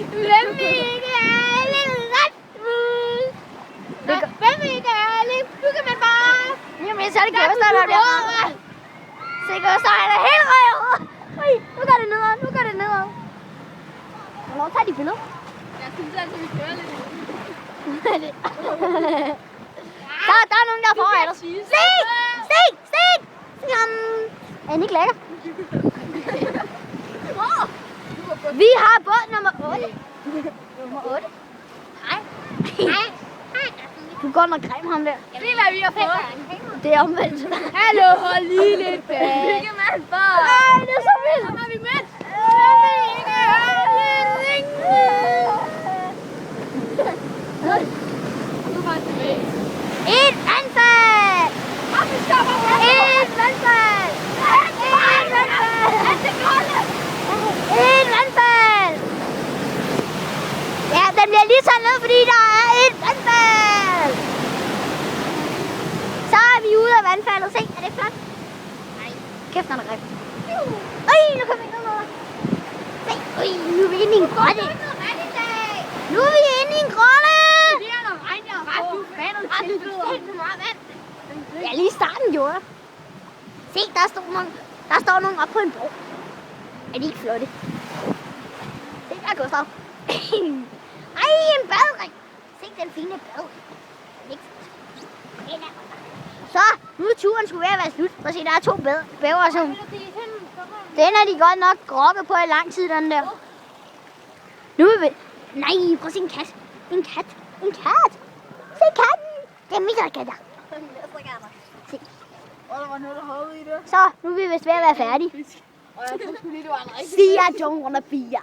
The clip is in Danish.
Hvem vil ikke have lidt retmus? Hvem vil ikke have lidt byggemanbar? Jamen, så er det Gøster, der bliver ramt. Se, Gøster, han er helt røget. Ui, nu går det nedad, nu går det nedad. Hvornår tager de billeder? Jeg synes altså, vi kører lidt. Der er nogen, der er foran os. Stig! Stig! Stig! Er den ikke lækker? Vi har båd nummer 8. Nummer 8? Nej. Du går nok grim ham der. Se, hvad vi har fået. Det er omvendt. Hallo, hold lige lidt bag. Byggemand for. Ej, det er så vildt. Ham har vi mødt. Nu var det tilbage. Et vandfald! Et vandfald! Et vandfald! Et vandfald! Ja, den bliver lige taget ned, fordi der er et vandfald! Så er vi ude af vandfaldet. Se, er det flot? Nej. Kæft, den er grim. Øj, nu kommer vi ind under. Se, øj, nu er vi inde i en grotte. Nu er vi inde i en grotte! Ja, lige i starten gjorde jeg. Se, der står nogen oppe på en bro. Er de ikke flotte? Se, der går så. Ej, en badring. Se den fine badring. Så, nu er turen skulle være at være slut. Prøv at se, der er 2 bæver, som... Den er de godt nok grokket på i lang tid, den der. Nu er vi... Nej, prøv at se en kat. En kat. En kat. Se katten. Det er mit katter. Se. Så, nu er vi vist ved at være færdige. Og jeg tror lige, det var en rigtig... See, I don't wanna be ya.